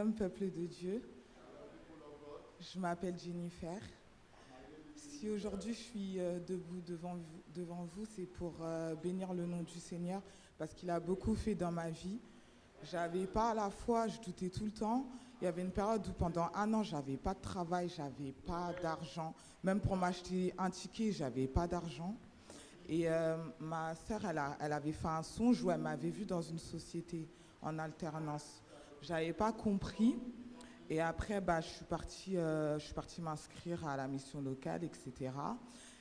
Peuple de Dieu, je m'appelle Jennifer. Si aujourd'hui je suis debout devant vous, c'est pour bénir le nom du Seigneur parce qu'il a beaucoup fait dans ma vie. J'avais pas à la foi, je doutais tout le temps. Il y avait une période où pendant 1 an, j'avais pas de travail, j'avais pas d'argent. Même pour m'acheter un ticket, j'avais pas d'argent. Et ma sœur, elle avait fait un songe où elle m'avait vue dans une société en alternance. J'avais pas compris. Et après, je suis partie m'inscrire à la mission locale, etc.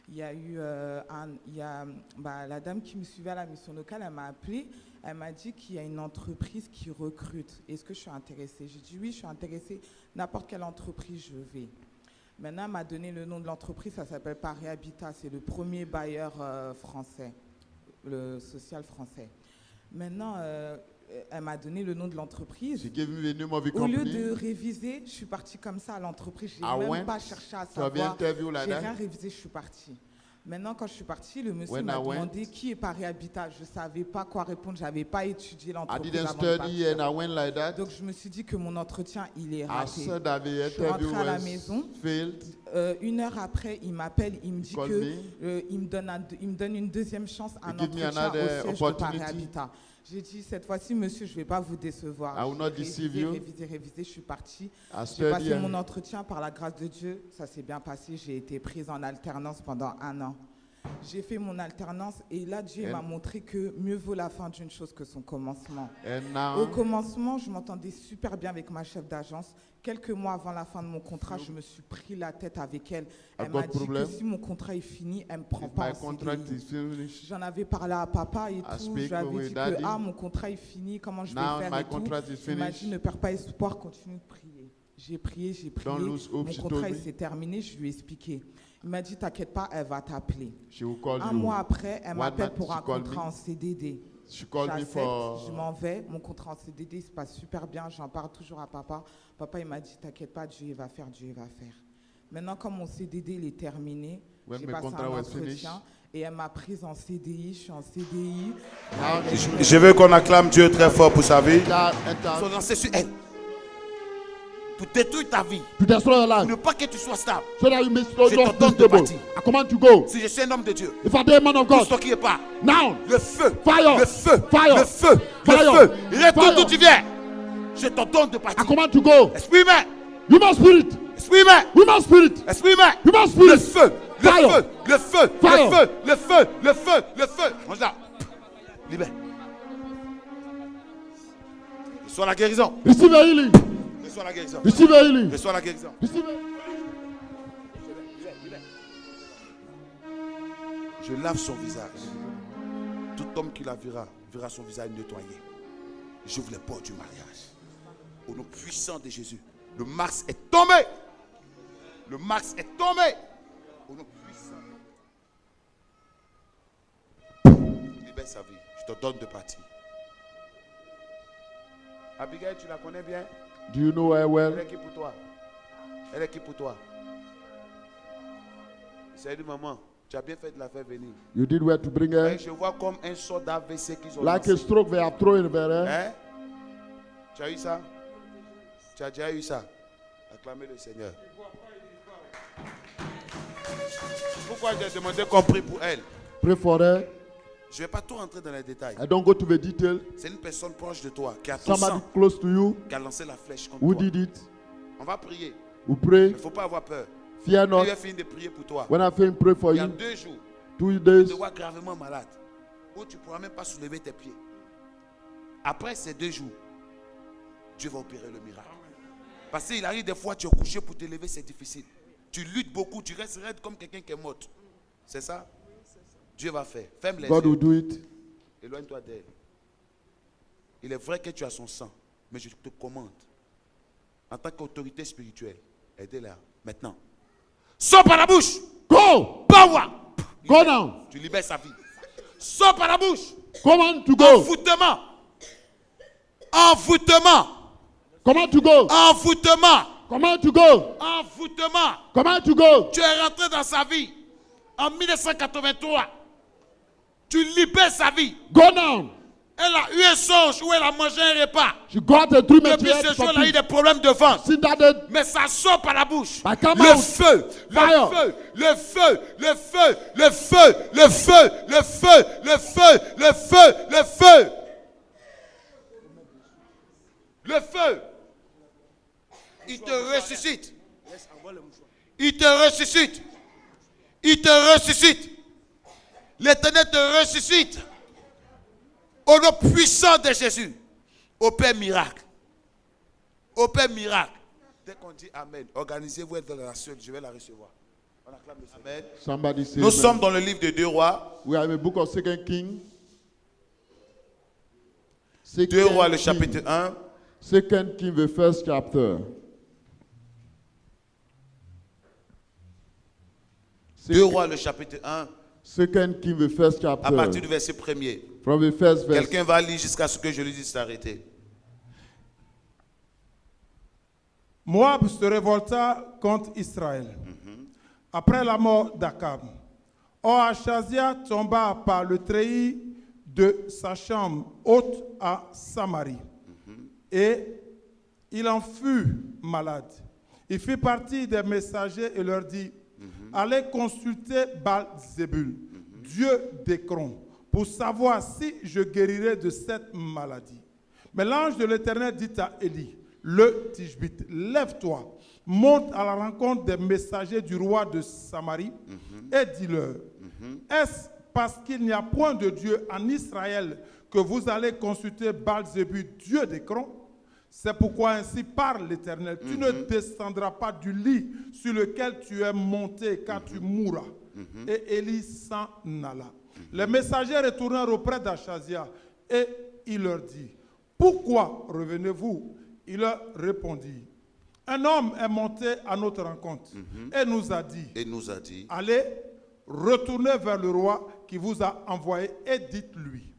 Il y a eu la dame qui me suivait à la mission locale, elle m'a appelée, elle m'a dit qu'il y a une entreprise qui recrute. Est-ce que je suis intéressée? J'ai dit oui, je suis intéressée. N'importe quelle entreprise, je vais. Maintenant, elle m'a donné le nom de l'entreprise, ça s'appelle Paris Habitat. C'est le premier bailleur français, le social français. Maintenant, elle m'a donné le nom de l'entreprise. Au lieu de réviser, je suis partie comme ça à l'entreprise. Je n'ai même pas cherché à savoir. Je n'ai rien révisé, je suis partie. Maintenant, quand je suis partie, le monsieur m'a demandé qui est Paris Habitat. Je ne savais pas quoi répondre. Je n'avais pas étudié l'entreprise avant de partir. Donc, je me suis dit que mon entretien, il est raté. Je suis rentrée à la maison. 1 heure après, il m'appelle. Il me dit qu'il me donne une deuxième chance, un entretien au siège de Paris Habitat. J'ai dit, cette fois-ci, monsieur, je ne vais pas vous décevoir. Réviser, je suis partie. J'ai passé mon entretien par la grâce de Dieu. Ça s'est bien passé. J'ai été prise en alternance pendant 1 an. J'ai fait mon alternance et là, Dieu m'a montré que mieux vaut la fin d'une chose que son commencement. Au commencement, je m'entendais super bien avec ma chef d'agence. Quelques mois avant la fin de mon contrat, je me suis pris la tête avec elle. Elle m'a dit que si mon contrat est fini, elle ne me prend pas en CDI. J'en avais parlé à papa et tout. Je lui avais dit que mon contrat est fini, comment je vais faire et tout. Il m'a dit ne perds pas espoir, continue de prier. J'ai prié. Mon contrat s'est terminé, je lui ai expliqué. Il m'a dit, t'inquiète pas, elle va t'appeler. 1 mois après, elle m'appelle pour un contrat en CDD. J'accepte, je m'en vais. Mon contrat en CDD se passe super bien. J'en parle toujours à papa. Papa, il m'a dit, t'inquiète pas, Dieu va faire. Maintenant, comme mon CDD il est terminé, j'ai passé un entretien et elle m'a prise en CDI. Je suis en CDI. Je veux qu'on acclame Dieu très fort pour sa vie. Sont lancés sur elle. Pour détruire ta vie. To destroy your life. Pour ne pas que tu sois stable. So that you may Je te donne de partir. I command to go. Si je suis un homme de Dieu. If I be a man of Tout God. ce qui est pas. Now. Le feu. Fire. Le feu. Fire. Le feu. Fire. Le feu. Retourne Fire. d'où tu viens. Je te donne de I partir. command to go. Esprit humain. Human spirit. Esprit humain. Human spirit. Esprit humain. Human spirit. Le feu. Le Fire. feu. Le feu. Fire. Le feu. Le feu. Le feu. Le feu. Mange là. Libère. Reçois la guérison. Receive a healing. Reçois la guérison. Receive a healing. Reçois la guérison. Receive a... Je lave son visage. Tout homme qui la verra son visage nettoyé. J'ouvre les portes du mariage. Au nom puissant de Jésus. Le Mars est tombé. Le Mars est tombé. Au nom puissant. Libère sa vie. Je te donne de partir. Abigail, tu la connais bien? Do you know her Elle well? est qui pour toi? Elle est qui pour toi? Salut maman. Tu as bien fait de la faire venir. You did well to bring her. Et je vois comme un sort d'AVC qu'ils ont Like lancé. a stroke they have thrown over her. Hein? Tu as eu ça? Tu as déjà eu ça? Acclamez le Seigneur. Pourquoi j'ai demandé qu'on prie pour elle? Pray for her. Je ne vais pas tout rentrer dans les détails. I don't go to the detail. C'est une personne proche de toi qui a ton Somebody sang, close to you qui a lancé la flèche contre who toi. did it. On va prier. Who pray. Il ne faut pas avoir peur. Fear Je not. vais finir de prier pour toi. When I finish pray for Il y a you, 2 jours, 2 tu days, te vois gravement malade. Où tu ne pourras même pas soulever tes pieds. Après ces 2 jours, Dieu va opérer le miracle. Parce qu'il arrive des fois, tu es couché pour te lever, c'est difficile. Tu luttes beaucoup, tu restes raide comme quelqu'un qui est mort. C'est ça? Dieu va faire. Ferme les God will yeux. do it. Éloigne-toi d'elle. Il est vrai que tu as son sang, mais je te commande, en tant qu'autorité spirituelle, aidez-la maintenant. Sors par la bouche. Go! Power. Go now. Tu libères sa vie. Sors par la bouche. Command to go. Envoûtement. Envoûtement. Command to go. Envoûtement. Command to go. Envoûtement. Command to go. Tu es rentré dans sa vie en 1983. Tu libères sa vie. Go now. Elle a eu un songe où elle a mangé un repas. She got a dream and Depuis she ce had jour, elle a eu something. des problèmes de ventre. See that Mais ça sort par la bouche. I come Le out. feu, Fire. le feu, le feu, le feu, le feu, le feu, le feu, le feu, le feu. Le feu. Il te ressuscite. Il te ressuscite. Il te ressuscite. L'Éternel te ressuscite. Au nom puissant de Jésus. Au Père miracle. Au Père miracle. Dès qu'on dit Amen, organisez-vous dans la seule, je vais la recevoir. On acclame le Seigneur. Amen. Somebody say Nous amen. sommes dans le livre de 2 Rois. We are in the book of 2 Kings. 2 Rois, le chapitre 1. 2 Kings, the first chapter. 2 Rois, le chapitre 1. 2 Kings, the first À chapter. partir du verset 1er. From the first verse. Quelqu'un va lire jusqu'à ce que je lui dise d'arrêter. Moab se révolta contre Israël après la mort d'Akab. Or, Achazia tomba par le treillis de sa chambre haute à Samarie. Et il en fut malade. Il fit partie des messagers et leur dit, allez consulter Baal-Zébul, dieu d'Écron, pour savoir si je guérirai de cette maladie. Mais l'ange de l'Éternel dit à Élie, le Tishbite, lève-toi, monte à la rencontre des messagers du roi de Samarie et dis-leur, est-ce parce qu'il n'y a point de Dieu en Israël que vous allez consulter Baal-Zébul, dieu d'Écron? C'est pourquoi ainsi parle l'Éternel, tu ne descendras pas du lit sur lequel tu es monté, car tu mourras. Et Élie s'en alla. Les messagers retournèrent auprès d'Achazia et il leur dit, pourquoi revenez-vous? Il leur répondit, un homme est monté à notre rencontre et nous a dit, allez, retournez vers le roi qui vous a envoyé et dites-lui,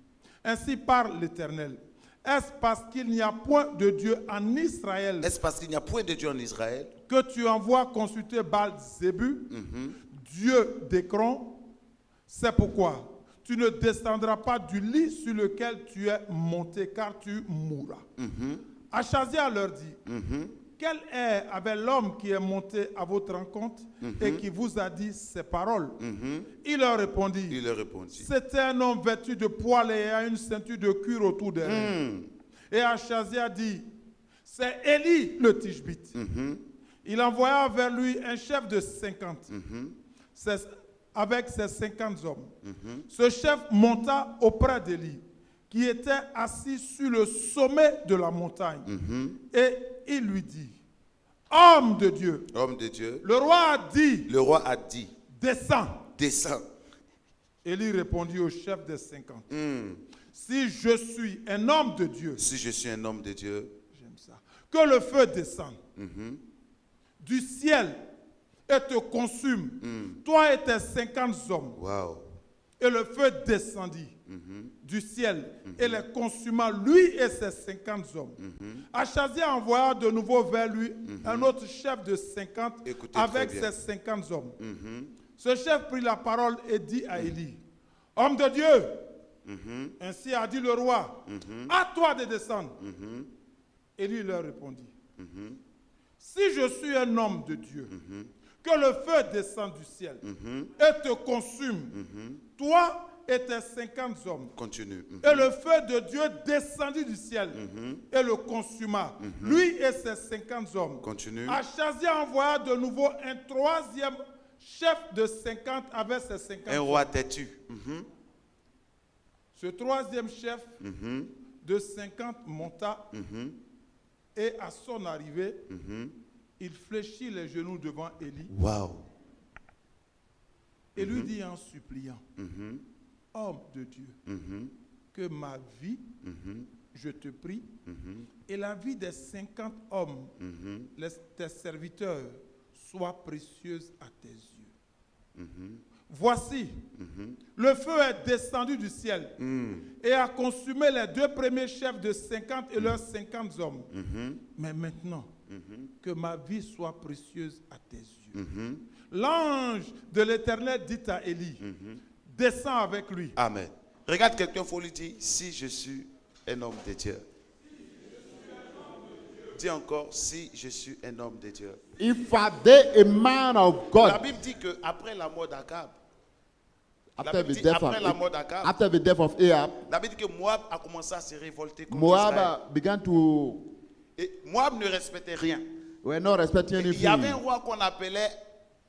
ainsi parle l'Éternel. Est-ce parce qu'il n'y a point de Dieu en Israël Est-ce parce qu'il n'y a point de Dieu en Israël que tu envoies consulter Baal-Zébul, dieu d'Écron? C'est pourquoi tu ne descendras pas du lit sur lequel tu es monté, car tu mourras. Achazia leur dit, quel est avec l'homme qui est monté à votre rencontre et qui vous a dit ces paroles? Il leur répondit, c'était un homme vêtu de poils et ayant une ceinture de cuir autour des reins. Et Achazia dit, c'est Élie le Tishbite. Il envoya vers lui un chef de 50, avec ses 50 hommes. Ce chef monta auprès d'Élie, qui était assis sur le sommet de la montagne. Et il lui dit, homme de Dieu, le roi a dit, descends. Élie répondit au chef des 50, si je suis un homme de Dieu, j'aime ça, que le feu descende du ciel et te consume, toi et tes 50 hommes. Et le feu descendit du ciel et les consuma, lui et ses 50 hommes. Achazia envoya de nouveau vers lui un autre chef de 50 avec ses 50 hommes. Ce chef prit la parole et dit à Élie, homme de Dieu, ainsi a dit le roi, à toi de descendre. Élie leur répondit, si je suis un homme de Dieu, que le feu descende du ciel et te consume, toi et tes 50 hommes. Continue. Et le feu de Dieu descendit du ciel et le consuma, lui et ses 50 hommes. Continue. Achazia envoya de nouveau un troisième chef de 50 avec ses 50 Un hommes. roi têtu. Ce troisième chef de 50 monta et à son arrivée, il fléchit les genoux devant Élie et lui dit en suppliant, homme de Dieu, que ma vie, je te prie, et la vie des 50 hommes, tes serviteurs, soit précieuse à tes yeux. Voici, le feu est descendu du ciel et a consumé les deux premiers chefs de 50 et leurs 50 hommes. Mais maintenant, que ma vie soit précieuse à tes yeux. L'ange de l'Éternel dit à Élie, descends avec lui. Amen. Regarde quelqu'un, il faut lui dire, si je suis un homme de Dieu. Dis encore, si je suis un homme de Dieu. If I be a man of La God, Bible dit qu'après la mort d'Akab, after Bible the dit, death après la mort d'Akab, after the death of Ahab, la Bible dit que Moab a commencé à se révolter contre Israël. Moab began to Et Moab ne respectait rien. were not respecting Il y avait un anything. roi qu'on appelait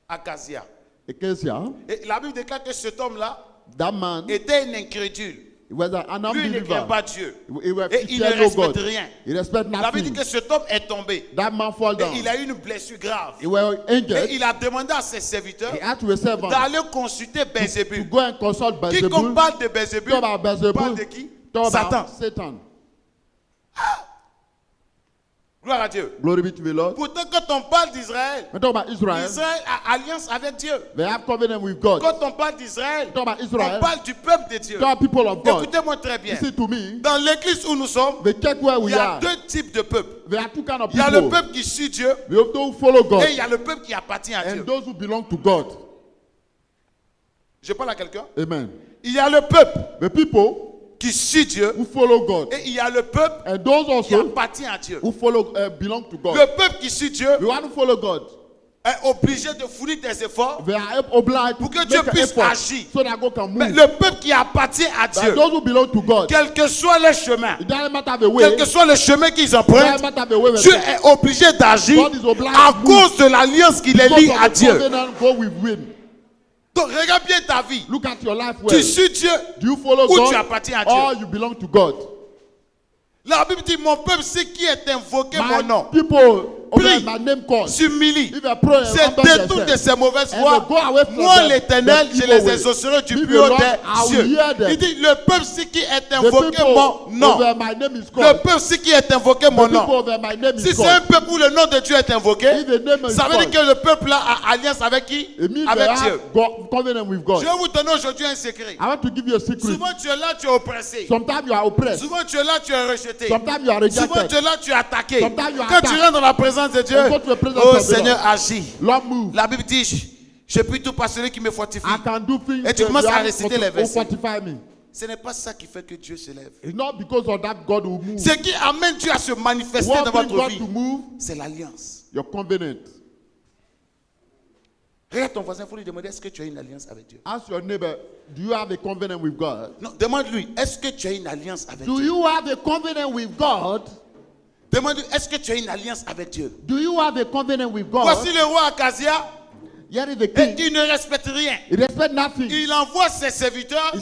Akazia. Acacia, Et la Bible déclare que cet homme-là that man, était un incrédule. he was an Lui, il ne craint unbeliever. pas Dieu. He Et il ne feared no respecte God. rien. He respect La Bible dit nothing. que cet homme est tombé. That man fall Et down. il a eu une blessure grave. He was Et injured. il a demandé à ses serviteurs He had to a servant d'aller consulter to Bézébul. go and consult Quiconque Beelzebul. parle de Bézébul Talk about Beelzebul. parle de qui? Talk Satan. about Satan. Gloire à Dieu. Glory be to the Lord. Pourtant, quand on parle d'Israël, We talk about Israel. Israël a alliance avec Dieu. They have covenant with God. Quand on parle d'Israël, Talk about on Israel. parle du peuple de Dieu. Talk about people of God. Écoutez-moi très bien. Listen to me. Dans l'église où nous sommes, The church where il we y a are, deux types de peuples. there are two kind of Il y a le people. peuple qui suit Dieu Those who follow God et il y a le peuple qui appartient à Dieu. and those who belong to God. Je parle à quelqu'un. Amen. Il y a le peuple The people qui suit Dieu who follow God et il y a le peuple and those qui also appartient à Dieu. who follow belong to God. Le peuple qui suit Dieu The one who follow God, est obligé de fournir des efforts, they are obliged Pour que to Dieu make an puisse effort agir. so that God can mais move. le peuple qui appartient à But Dieu, those who belong to God, quel que soit le chemin, it doesn't matter the way, quel que soit le chemin qu'ils it empruntent, doesn't matter the way, Dieu est obligé d'agir God is obliged à to move. cause de l'alliance qu'il est because lié of à the Dieu. covenant God will win. Donc regarde bien ta vie. Look at your life Tu well. suis Dieu Do you follow ou God tu appartiens à Dieu. or you belong to God? La Bible dit, mon peuple, c'est qui est invoqué mon nom, people Prie. obey my name call. s'humilie, If I pray and se humble détourne de yourself, ses mauvaises and voies, go away from moi them, l'Éternel, the je evil les way. exaucerai du Leave plus haut the Lord, des I will cieux. hear them. Il dit, le peuple, c'est qui est The invoqué people mon nom. over my name is Le called. peuple, c'est qui est invoqué The mon people nom. over my name Si is c'est un called. peuple où le nom de Dieu est invoqué, If the name is ça veut dire called, que le peuple là a alliance avec qui? it means they Avec have Dieu. covenant with God. Je vais vous donner aujourd'hui un secret. I want to give you a secret. Souvent tu es là, tu es oppressé. Sometimes you are oppressed. Souvent tu es là, tu es rejeté. Sometimes you are Souvent rejected. tu es là, tu es attaqué. Sometimes you are Quand tu attacked. rentres dans la présence de Dieu, And go to the presence oh of the Seigneur, Lord. agis. Lord move. La Bible dit, je puis tout par celui qui me fortifie. I can do things Et tu commences that à réciter les will versets. fortify me. Ce n'est pas ça qui fait que Dieu se lève. It's not because of that God will move. Ce qui amène Dieu à se manifester What dans brings votre God vie, to move? c'est l'alliance. Your covenant. Regarde ton voisin, il faut lui demander, est-ce que tu as une alliance avec Dieu? Ask your neighbor, do you have a covenant with God? Non, demande-lui, est-ce que tu as une alliance avec Do Dieu? you have a covenant with God? Demande-lui, est-ce que tu as une alliance avec Dieu? Do you have a covenant with God? Voici le roi Akazia, Here is the et king. il ne respecte rien. He respect nothing. Il envoie ses serviteurs He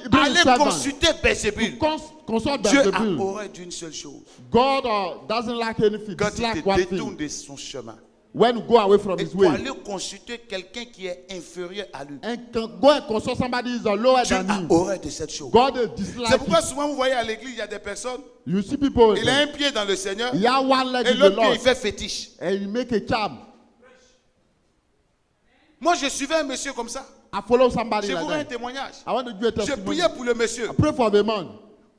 brings aller his servant. consulter Bézébul. Consult Dieu a Beelzebul. horreur d'une seule chose. God doesn't like anything. Quand Dislike il one te détourne thing. de son chemin. When you go away from Et his pour way. aller consulter quelqu'un qui est inférieur à lui. And go and consult somebody who is lower Dieu than a him. horreur de cette chose. God C'est dislike pourquoi it. souvent vous voyez à l'église, il y a des personnes, You see people, il a un pied dans le Seigneur he has one leg et in the l'autre pied Lord. il fait fétiche. And you make a charm. Moi je suivais un monsieur comme ça. I follow somebody Je like vous rends un that. témoignage. I want to give a Je testimony. priais pour le monsieur. I pray for the man.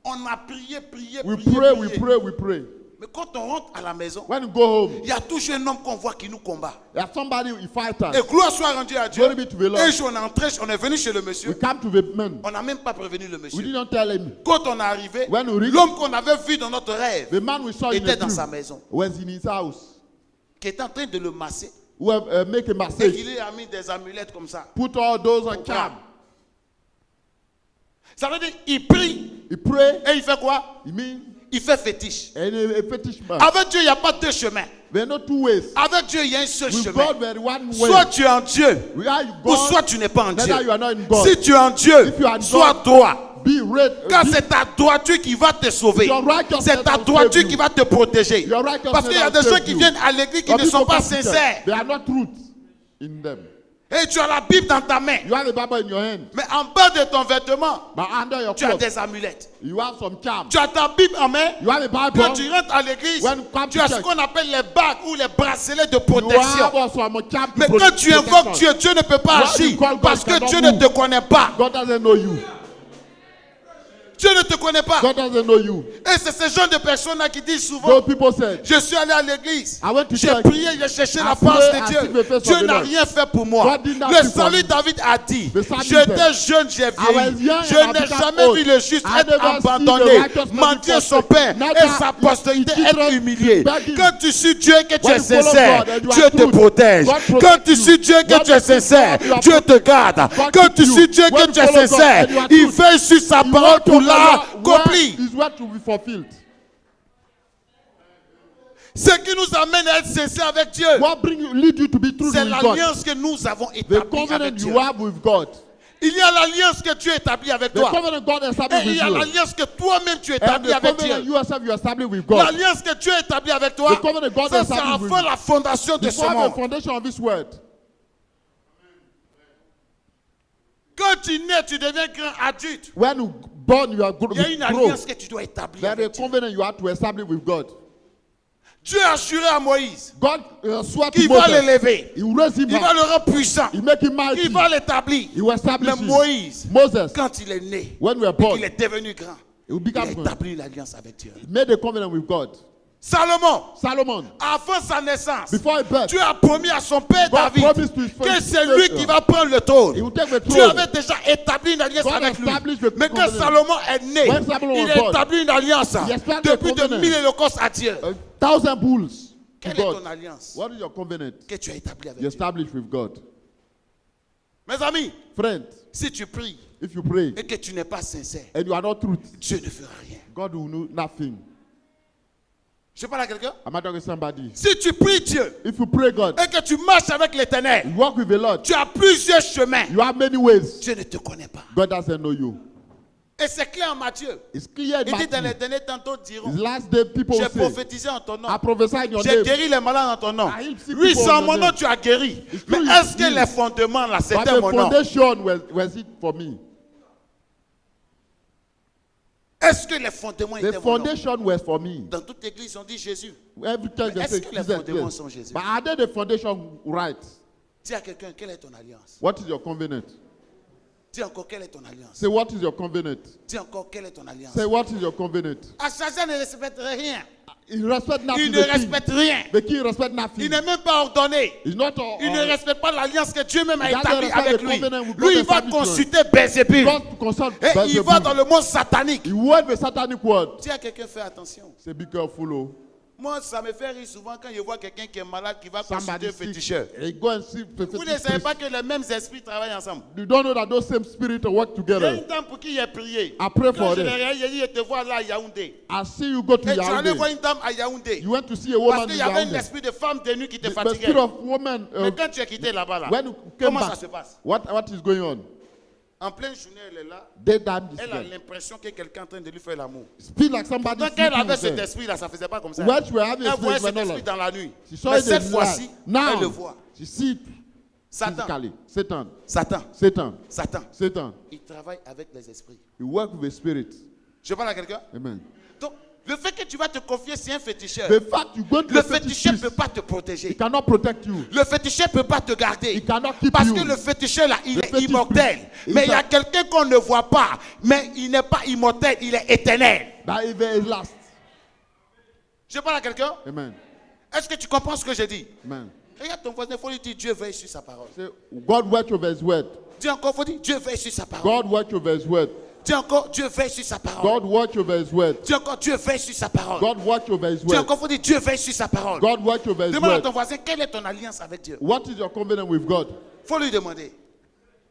On a prié, prié, We prié, pray, we prié. pray, we pray. Mais quand on rentre à la maison, When you go home, il y a toujours un homme qu'on voit qui nous combat. there's somebody who fight us. Et gloire soit rendue à Dieu. Glory be to the Lord. Un jour on est entré, on est venu chez le We monsieur. come to the man. On n'a même pas prévenu le We monsieur. didn't tell him. Quand on est arrivé, When we reached- l'homme qu'on avait vu dans notre rêve The man we saw in était the dans sa dream maison, was in his house. qui était en train de le masser. Who make a Et message. qu'il lui a mis des amulettes comme ça. Put all those on charm. Ça veut dire, il prie He pray. et il fait quoi? He mean, Il fait fétiche. and a fetish man. Avec Dieu, il n'y a pas deux chemins. There are no two ways. Avec Dieu, il y a un seul With chemin. God, there is one way. Soit tu es en Dieu, Where you ou go, soit tu n'es pas en Dieu. whether you are not in God. Si tu es en Dieu, If you are in sois God, droit. be red. Car c'est ta droiture qui va te sauver. Your righteousness C'est ta will droiture save qui you. va te protéger. Your righteousness Parce qu'il y a will des gens save qui you. viennent à l'église qui Some ne sont people pas come to church, sincères. There are no truth in them. Et tu as la Bible dans ta main. You have the Bible in your hand, Mais en bas de ton vêtement, but under your tu as cloth, des amulettes. you have some charm. Tu as ta Bible en main. You have a Quand Bible. tu rentres à l'église, When you come tu to as ce church, qu'on appelle les bagues ou les bracelets de You protection. have also a charm to Mais quand tu invoques protection. Dieu, Dieu ne peut pas When you agir call God, parce que cannot Dieu ne move. te connaît pas. God doesn't know you. Dieu ne te connaît pas. God doesn't know you. Et c'est ce genre de personnes-là qui disent souvent, Those people said, je suis allé à l'église, I went to j'ai church. prié, j'ai cherché la I face prayed, de I Dieu. seek the face of Dieu the n'a Lord. rien fait pour moi. God did not Le do for salut me. David a dit, The psalmist j'étais said, jeune, j'ai I was vieilli. young Je and I n'ai became jamais old. vu le juste I être never seen abandonné, the righteous man mendier be son forsaken. père Neither et sa his postérité children être humilié. beg him. Quand tu suis Dieu et que tu When es you follow sincère, God and you Dieu are te truth, protège. God Quand protects tu you. suis Dieu et que When tu es you seek sincère, God, you are Dieu te protected. garde. God Quand keeps tu you. suis Dieu et When que you tu es follow God sincère, and you are il truth, veille sur sa you parole want to pour know l'accomplir. where his word to be fulfilled. Ce qui nous amène à être sincères avec Dieu, What lead you to be true c'est with God? l'alliance que nous avons The établie avec covenant Dieu. you have with God. Il y a l'alliance que Dieu établit avec The toi. covenant God established Et il with y a you. l'alliance que toi-même tu And établis the avec covenant Dieu. you yourself you established with God. L'alliance que Dieu établit avec toi, The covenant God ça c'est established with avant you. la fondation de ce Before the monde. foundation of His word. Quand tu nais, tu deviens grand adulte. When you born, you are Il y a une grow. alliance que tu dois établir There is a avec Dieu. covenant you have to establish with God. Dieu a juré à Moïse God swore to qu'il va Moses. l'élever. He will raise him Il va up. le rendre puissant. He make him mighty. Il va l'établir. He will establish Mais him. Moïse, Moses, quand il est né, when we were et born, qu'il est devenu grand, he will il a become God. établi une alliance avec Dieu. He made a covenant with God. Salomon, Solomon, avant sa naissance, before he birth, Dieu a promis à son père God David promised to his que first c'est lui son. qui va prendre le He trône. will take the Dieu throne. avait déjà établi une alliance God avec lui. established the Mais quand covenant. Salomon est né, When Solomon il was a born, établi une alliance he established depuis a de covenant. 1000 holocaustes à Dieu. 1,000 bulls to Quelle est ton God. alliance What is your covenant? que tu as établie avec You Dieu? established with God. Mes amis, Friend, si tu pries if you pray et que tu n'es pas sincère, and you are not truth, Dieu ne fera rien. God will know nothing. Je parle à quelqu'un? Am I talking to somebody? Si tu pries Dieu If you pray God, et que tu marches avec l'Éternel, you walk with the Lord, tu as plusieurs chemins. you have many ways. Dieu ne te connaît pas. God doesn't know you. Et c'est clair en Matthieu. It's clear in Il dit dans les Matthew. derniers temps, d'autres diront, His last day, people j'ai will say, prophétisé en ton nom. I prophesy in your J'ai name. guéri les malades en ton nom. I heal sick Oui, people sans in mon your nom, name. tu as guéri. It's Mais true, you est-ce que heal. les fondements, là, But c'était the mon nom? foundation was it for me. Est-ce que les fondements The étaient mon nom? foundation was for me. Dans toute église, on dit Jésus. Every time they est-ce say que les Jesus, fondements yes. sont Jésus? But are they the foundation right? Dis à quelqu'un, quelle est ton alliance? What is your covenant? Dis encore, quelle est ton alliance? Say, what is your covenant? Dis encore, quelle est ton alliance? Say, what is your covenant? Achasia ne respecte rien. He respect nothing. Il ne The king. respecte rien. The king respect Il nothing. n'est même pas ordonné. He's not Il ne respecte pas l'alliance que Dieu même a He doesn't établie respect avec the lui. covenant with Lui, il God va established. consulter Bézébul. God to consult Et il Beelzebub. va dans le monde satanique. He word the satanic word. Dis à quelqu'un, fais attention. Say, be careful. Oh. Moi, ça me fait rire souvent quand je vois quelqu'un qui est malade qui va consulter Somebody un féticheur. sick. He go and see the Vous ne fetish savez priest. pas que les mêmes esprits travaillent ensemble. You don't know that those same spirits work Il y a together. une dame pour qui il a prié. I pray Quand for je l'ai them. regardé, il a dit, je te vois là à Yaoundé. I see you go to Et tu allais voir Yaoundé. une dame à Yaoundé. You went to see a Parce woman qu'il in y avait un Yaoundé. esprit de femme de nuit qui te The fatiguait. spirit of woman. Mais quand tu es quitté là-bas, là, When you came comment ça back, se passe? what is going on? En pleine journée, elle est là. Daytime this Elle a girl. l'impression que quelqu'un est en train de lui faire l'amour. Feel like somebody Donc elle sleeping avait with cet her. esprit-là, ça ne faisait pas comme ça. When she was having a Elle voyait spirit, cet esprit like, dans la nuit. she saw Mais it cette in fois-ci, light. elle le Now, voit. she see it Satan, physically. Satan. Satan, Satan. Satan, Satan. il travaille avec les esprits. You work with the spirit. Je parle à quelqu'un? Amen. Donc, le fait que tu vas te confier sur un féticheur, The fact you go to le the fetish féticheur ne peut priest, pas te he protéger. cannot protect you. Le féticheur ne peut pas te He garder. cannot keep Parce you. que le féticheur là, il Le est fétiche immortel. priest, Mais il y a il quelqu'un qu'on ne voit pas. Mais il n'est pas immortel, il est éternel. That evil is last. Je parle à quelqu'un? Amen. Est-ce que tu comprends ce que je dis? Amen. Regarde ton voisin, il faut lui dire Dieu veille sur sa parole. Say, God watch over his word. Dis encore, il faut dire Dieu veille sur sa parole. God watch over his word. Dis encore, Dieu veille sur sa parole. God watch over his word. Dis encore, Dieu veille sur sa parole. God watch over his Dis word. encore, il faut dire Dieu veille sur sa parole. God watch over his Demande à word. ton voisin, quelle est ton alliance avec Dieu? What is your covenant with God? Il faut lui demander,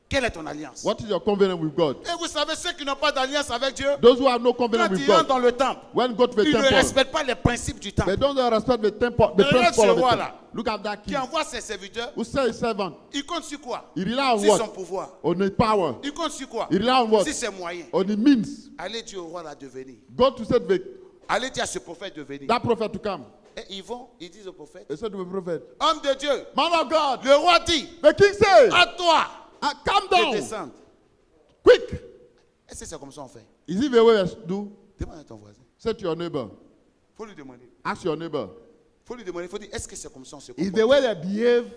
quelle est ton alliance? What is your covenant with God? Et vous savez, ceux qui n'ont pas d'alliance avec Dieu, Those who have no covenant quand with ils rentrent God, dans le temple, when go to the ils ne temple, respectent pas les principes du temple. they don't respect the temple, the Regarde principle ce of the roi temple. là. Look at that Qui king. envoie ses serviteurs, Who say his servant? il compte sur quoi? He rely on Sur son what? pouvoir. On his power. Il compte sur quoi? He rely on what? Si c'est moyen. On his means. Allez dire au roi là de venir. God to say the, Allez dire à ce prophète de venir. that prophet to come. Et ils vont, ils disent au prophète, They said to the prophet, homme de Dieu, man of God, le roi dit, the king say, à toi calm de down, descendre. quick. Est-ce que c'est comme ça on fait? Is it the way I do? Demande à ton voisin. Say to your neighbor. Il faut lui demander. Ask your neighbor. Il faut lui demander. Il faut dire, est-ce que c'est comme ça on se Is comporte? the way they behave? Ask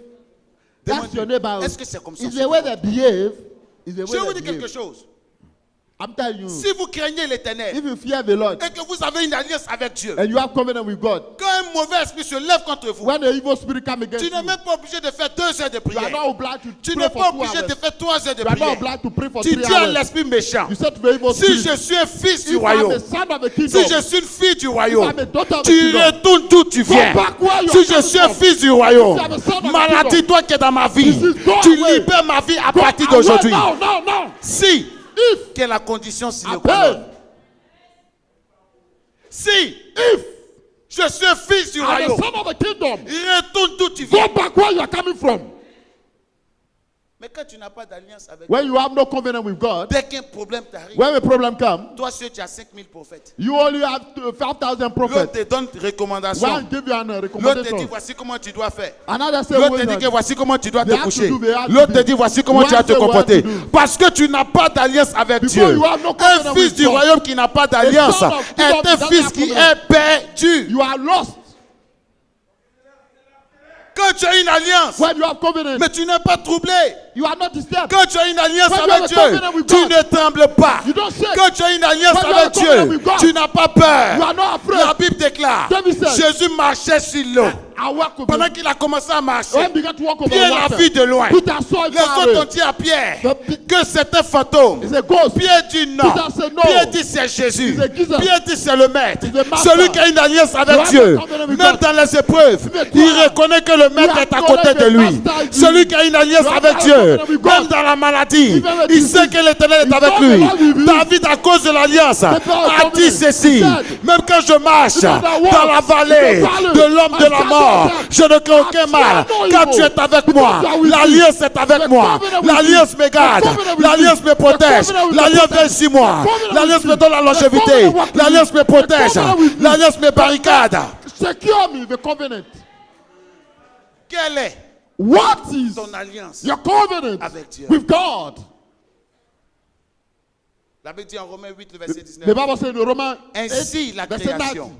Demande-lui, your neighbor. est-ce que c'est comme ça on Is se the way they comporte? behave? Is the Je vais way vous they dire quelque behave? chose. I'm telling you, Si vous craignez l'éternel if you fear the Lord et que vous avez une alliance avec Dieu, and you have covenant with God, quand un mauvais esprit se lève contre vous, when the evil spirit come against tu n'es you, même pas obligé de faire 2 heures de you are prière. not obliged to Tu pray n'es for pas 2 obligé de hours. faire 3 heures de You are not prière. obliged to pray for Tu 3 dis à hours. l'esprit méchant, You said to the evil si spirit, je suis un fils du if I'm royaume, a son of the si kingdom, je suis une fille du royaume, I'm a daughter of the tu kingdom, retournes d'où tu viens. back where you Si are je coming suis un from. fils du royaume, If I'm a son of the maladie, kingdom, toi qui es dans ma vie, this is go tu away. libères ma vie à go partir away d'aujourd'hui. now, now, now. Si, If, quelle est la condition si le appelle, Si if je suis un fils du I'm a royaume, son of the kingdom, retourne d'où tu viens. go back where you are coming from. Mais quand tu n'as pas d'alliance avec When Dieu, you have no covenant with God, dès qu'un problème t'arrive, when a problem comes, toi seul tu as 5000 prophètes. you only have 5,000 L'autre prophets. te donne recommandation. One give you an L'autre te dit recommendation. voici comment tu dois faire. Another say, L'autre wait te dit a que voici comment tu dois They te have to coucher. do, they have to L'autre te do. dit voici comment One tu vas te say what comporter. to do. Parce que tu n'as pas d'alliance avec Because Dieu. you have no Un covenant fils with du God. royaume qui n'a pas d'alliance son of kingdom est un doesn't fils have qui covenant. est perdu. You are lost Quand tu as une alliance, when you have covenant. mais tu n'es pas troublé. You are not disturbed. Quand tu as une alliance When you avec have a Dieu, covenant with tu God, ne trembles pas. You don't shake. Quand tu as une alliance When you have avec a covenant Dieu, with God, tu n'as pas peur. You are not afraid. La Bible déclare, David said, Jésus marchait sur l'eau. I walk with Pendant you. qu'il a commencé à marcher, When he began to walk over Pierre the l'a water, vu de loin. Peter saw it Les far autres ont away. dit à Pierre The- que c'était un fantôme. It's a ghost. Pierre dit non. Peter said no. Pierre dit c'est Jésus. It's a Jesus. Pierre dit c'est le maître. It's the master. Celui qui a une alliance You avec have Dieu. a covenant with Même God. dans les épreuves, Mais toi, il reconnaît que le maître you est à côté acknowledge de the lui. master is Celui you. qui a une alliance You have avec a Dieu, covenant with God. même dans la maladie, Even with il disease. sait que l'éternel est He avec knows lui. the Lord will be. David, à cause de l'alliance, people are a dit covenant. ceci. He said, Même quand je marche Even the walk dans la vallée in the valley de l'homme de of la shadow mort, of death, je ne crains aucun I mal. fear no Quand evil. tu es avec Because moi, you are with me. l'alliance est avec The moi. covenant with L'alliance me. me garde. The covenant with L'alliance me. me protège. The covenant with L'alliance me. veille sur moi. The covenant L'alliance with me me. donne la The longévité. covenant with me. L'alliance me The protège. covenant with me. L'alliance me barricade. Secure me, the covenant. Quelle est What is ton alliance your covenant avec Dieu? with God? La Bible dit en Romains 8, le verset The 19. Bible says in Romans Ainsi 8, la verset création. 19,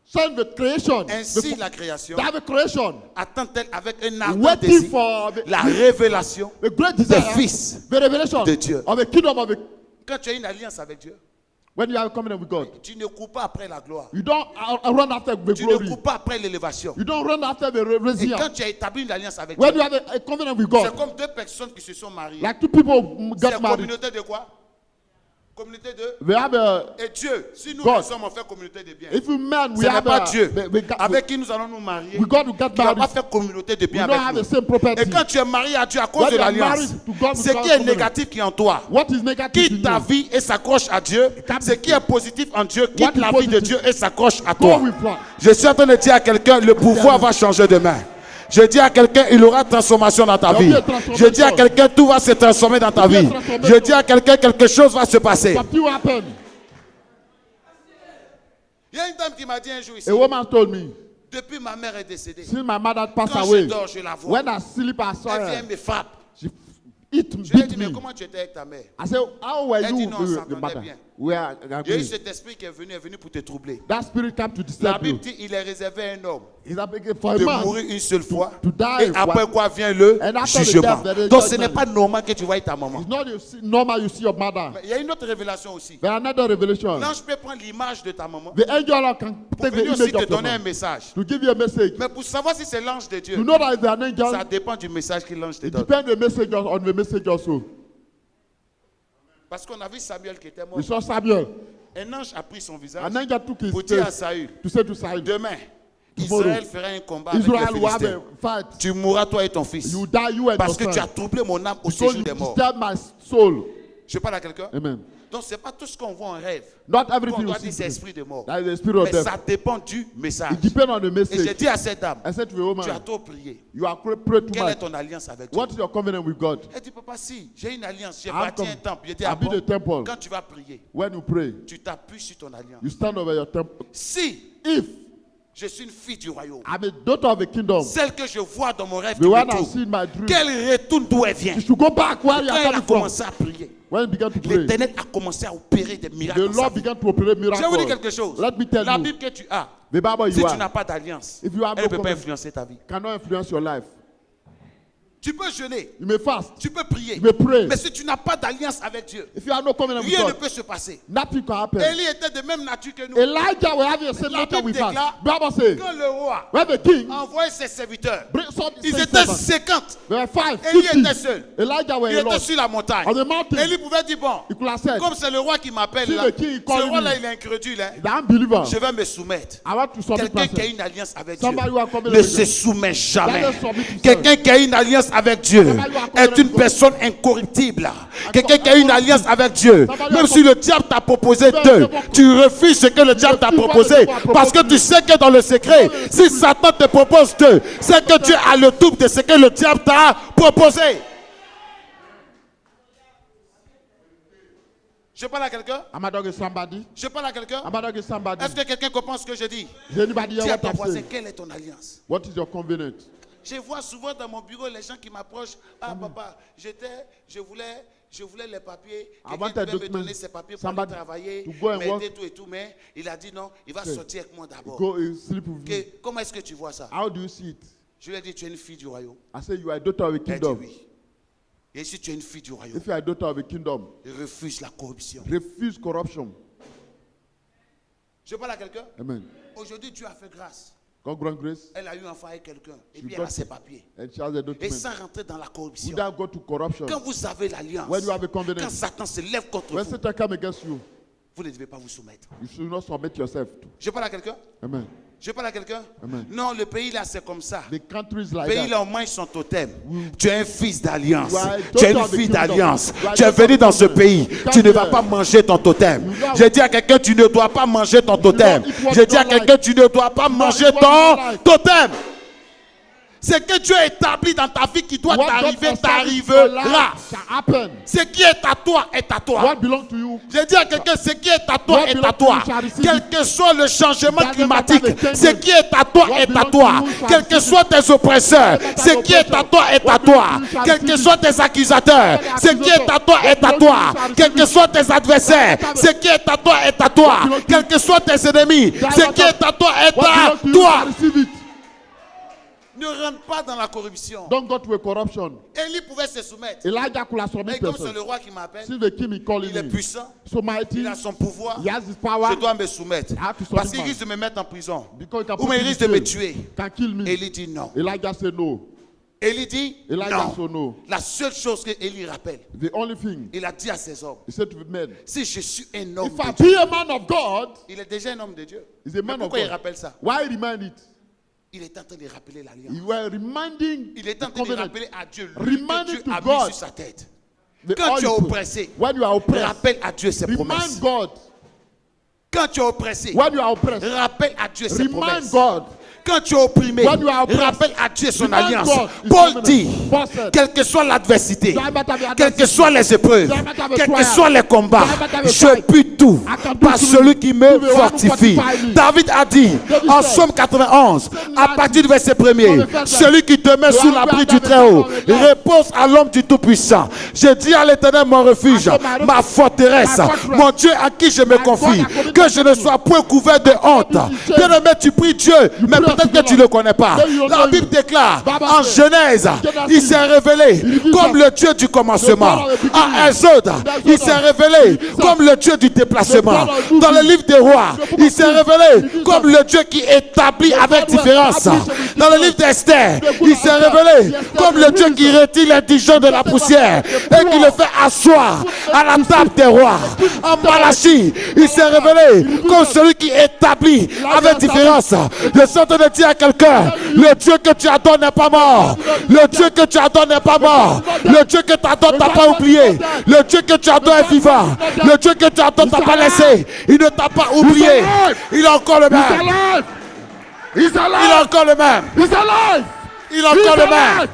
saying the creation, Ainsi la création the creation, attend-elle avec un ardent waiting désir for la révélation the great des desire, fils. the revelation de Dieu. of the kingdom of the. Quand tu as une alliance avec Dieu, When you are covenant with God, tu ne cours pas après la gloire. you don't run after the Tu ne glory. cours pas après l'élévation. You don't run after the Et revelation. quand tu as établi une alliance avec When Dieu, you have a covenant with c'est God, comme deux personnes qui se sont mariées. like two people C'est get married, communauté de quoi? Communauté de... they have a. Et Dieu, si nous God. les sommes, on fait communauté de biens. If you men, Ce we n'est have pas a. Dieu We avec qui nous allons nous marier. we got to get Qui ne va pas married. faire communauté de We biens don't avec have nous. the same property. Et quand tu es marié à Dieu à cause When de you are l'alliance, married to God, ce we qui call est covenant. négatif qui est en toi, What is negative quitte in ta you? vie et s'accroche à Dieu. Ce qui est positif en Dieu, What quitte is la vie de positive? Dieu et s'accroche à Go toi. with God. Je suis en train de dire à quelqu'un, le pouvoir va changer demain. Je dis à quelqu'un, il aura transformation dans ta Il y vie. aura transformation. Je dis à quelqu'un, tout va se transformer dans ta Il y aura vie. transformation. Je dis à quelqu'un, quelque chose va se passer. Something will happen. Il y a une dame qui m'a dit un jour ici, A woman told me, depuis ma mère est décédée, since my mother passed quand je away, dors, je la vois. when I sleep, I saw Elle vient her. me frappe. She Je lui ai dit, beat mais me. comment tu étais avec ta mère? I said, how were Elle dit you non, on with s'entendait the mother? bien. We are Il y a eu agreed. cet esprit qui est venu pour te troubler. That spirit came to La disturb Bible you. dit, il est réservé à un homme Is that for a de man? mourir une seule fois. to die Et après one- quoi vient le And after the jugement. death, there is Donc ce judgment. n'est pas normal que tu voies ta maman. It's not normal you see your mother. Mais il y a une autre révélation aussi. But another revelation. L'ange peut prendre l'image de ta maman The angel can pour take the venir aussi image te of your donner un mom message. to give you a message. Mais pour savoir si c'est l'ange de To Dieu, know that it's an angel, ça dépend du message que l'ange te it donne. depends the message on the message also. Parce qu'on a vu Samuel qui était mort. We saw Samuel. Un ange a pris son visage An angel took his pour dire à face Saül, to say to Saul, demain, Tomorrow, Israël fera un combat avec Israel les will have Philistins. a fight. Tu mourras toi et ton fils. You die, you and Parce your que son. tu as troublé mon âme au So séjour you des morts. disturb my soul. Je parle à quelqu'un. Amen. Donc ce n'est pas tout ce qu'on voit en rêve. Not Qu'on everything doit you dire c'est see. esprit de mort. That is the spirit of Mais death. ça dépend du message. It depends on the Et j'ai message. dit à cette dame, I said to the tu as woman, trop prié. you are prayed too Quelle est much. ton alliance avec Dieu? What is your covenant with God? Elle dit, papa, si, j'ai une alliance, j'ai I'm bâti com- un temple. Je dis, I ah built bon, a temple. quand tu vas prier, When you pray, tu t'appuies sur ton alliance. you stand over your temple. Si If je suis une fille du royaume, I'm a daughter of the kingdom, celle que je vois dans mon rêve the qui one I retourne, see in my dream, qu'elle retourne d'où elle vient. you should go back where you Quand are elle a coming from. commencé à prier, When you began to pray, l'Éternel a commencé à opérer des miracles. the dans sa Lord vie. began to operate Je vais vous dire miracles. quelque chose. Let me tell La you, Bible que tu as, the Bible si you tu n'as are pas d'alliance, If you have elle no ne peut pas covenant- influencer ta vie. cannot influence your life. Tu peux jeûner, You may fast. tu peux prier. You may pray. Mais si tu n'as pas d'alliance avec Dieu, If you have no covenant with rien ne God, peut se passer. nothing can happen. Élie était de même nature que nous. Elijah will have the same La nature Bible with us. déclare Bible says, Quand le roi when the king a envoyé ses serviteurs, brings some ils same étaient servants, 50. there were 5, Élie 50. était seul. Elijah were Il était alone. sur la montagne. On the mountain. Élie pouvait dire, bon, He could have said, comme c'est le roi qui m'appelle See là, the king ce calling roi-là, me. il est incrédule. Hein. the unbeliever, Je vais me soumettre. I want to submit Quelqu'un qui a myself. une alliance avec Dieu Somebody who a covenant ne with se God. soumet jamais. That is submit himself. Quelqu'un qui a une alliance avec Dieu est une personne incorruptible. Quelqu'un qui a une alliance avec Dieu, même si le diable t'a proposé deux, tu refuses ce que le diable t'a proposé parce que tu sais que dans le secret, si Satan te propose deux, c'est que Dieu a le double de ce que le diable t'a proposé. Je parle à quelqu'un? Am I talking to somebody? Je parle à quelqu'un? Am I talking to somebody? Est-ce que quelqu'un comprend ce que je dis? Is anybody Dis here à what ton I'm voisin, saying? quelle est ton alliance? What is your covenant? Je vois souvent dans mon bureau les gens qui m'approchent. Ah papa, je voulais les papiers. I Quelqu'un want a devait me document. donner ses papiers pour aller Somebody travailler, to go and m'aider work. tout et tout. Mais il a dit non, il va Okay. sortir avec moi d'abord. Go and sleep with me. Comment est-ce que tu vois ça? How do you see it? Je lui ai dit, tu es une fille du royaume. I say you are a daughter of a Elle dit kingdom. oui. Et si tu es une fille du royaume, If you are a daughter of a kingdom, refuse la corruption. refuse corruption. Je parle à quelqu'un? Amen. Aujourd'hui, Dieu a fait grâce. God grant grace. Elle a eu un enfant avec quelqu'un. Et She puis elle a got- ses papiers. And she has a Et document. sans rentrer dans la corruption. Without go to corruption. Quand vous avez l'alliance, When you have a covenant. quand Satan se lève contre When vous, Satan come against you, vous ne devez pas vous soumettre. you should not submit yourself to. Je parle à quelqu'un? Amen. Je parle à quelqu'un? Amen. Non, le pays là, c'est comme ça. The countries Le like pays that. là, on mange son totem. Tu es un fils d'alliance. You are a Tu es une daughter of the fille kingdom. d'alliance. You are a Tu es daughter venu of dans the ce kingdom. pays. You Tu ne can't vas do pas that. manger ton totem. You know- J'ai dit à quelqu'un, tu ne dois pas manger ton totem. eat what J'ai you dit à don't quelqu'un, like. tu ne dois pas manger eat what you ton don't like. totem. C'est que Dieu a établi dans ta vie qui doit What God t'arriver, established in your life t'arrivera. shall happen. Ce qui est à toi est à toi. What belongs to you? J'ai dit à quelqu'un, ce qui est à toi What est belongs à to toi. you shall receive Quel it. que soit le changement Doesn't climatique, matter the changes. ce qui est à toi What est à belongs toi. to you shall Quels que receive soient tes oppresseurs, Doesn't matter ce the qui est à oppression. toi est à What toi. belongs to you shall Quels que receive soient tes accusateurs, What ce qui est à toi est à belongs to toi. you shall Quels que receive soient tes adversaires, What ce qui est à toi est à toi. What belongs to Quels que soient tes ennemis, ce qui est à toi est What à belongs to you toi. shall receive it. Ne rentre pas dans la corruption. Don't go to a corruption. Élie pouvait se soumettre. Elijah could have Mais submitted comme c'est himself. le roi qui m'appelle, See the king is calling il est me. puissant, So mighty. il a son pouvoir. He has his power. Je dois me soumettre. I have to submit Parce qu'il my- risque de me mettre en prison. Because he can Ou put mais me il in risque de me jail. tuer. Can kill me. Élie dit non. Elijah said no. Élie dit Elijah non. said no. La seule chose que Élie rappelle, The only thing il a dit à ses hommes, he said to the men, si je suis un homme if I de Dieu, be a man of God, il est déjà un homme de Dieu. he's a Mais man of pourquoi il God. rappelle ça? Why remind it? Il est en train de rappeler l'alliance. You were reminding Il est en the train de covenant. rappeler à Dieu lui que Reminding Dieu to a mis God sur sa tête. The Quand tu es oil put. oppressé, When you are oppressed, rappelle à Dieu ses remind promesses. God. Quand tu es oppressé, When you are oppressed, rappelle à Dieu ses remind promesses. God. Quand tu es opprimé, When you are oppressed, rappelle à Dieu son remind alliance. God his Paul covenant. dit, Paul said, quelle que soit l'adversité, Doesn't matter the quelles adversity. que soient les épreuves, Doesn't matter the quels que trial. soient les combats, Doesn't matter the je fight. puis tout I can do par through celui qui me the one who fortifie. fortify me. David a dit David en said, Psaume 91, à partir du verset 1er, From the first celui qui te met sous l'abri du Très-Haut repose à l'homme du Tout-Puissant. Je dis à l'Éternel mon refuge, ma forteresse, mon Dieu à qui je me confie, que je ne sois point couvert de honte. Bien-aimé, tu pries Dieu, mais peut-être que tu ne le connais pas. La Bible déclare en Genèse, il s'est révélé comme le Dieu du commencement. En Exode, il s'est révélé comme le Dieu du déplacement. Dans le livre des rois, il s'est révélé comme le Dieu qui établit avec différence. Dans le livre d'Esther, il s'est révélé comme le Dieu qui retire l'indigent de la poussière et qui le fait asseoir à la table des rois. En Malachie, il s'est révélé comme celui qui établit avec différence. Je suis en train de dire à quelqu'un, le Dieu que tu adores n'est pas mort. Le Dieu que tu adores n'est pas mort. Le Dieu que tu adores t'a pas oublié. Le Dieu que tu adores est vivant. Le Dieu que tu adores t'a pas laissé. Il ne t'a pas oublié. Il est encore le He's même. alive. He's Il est alive. encore le même. He's alive. Il est encore le même.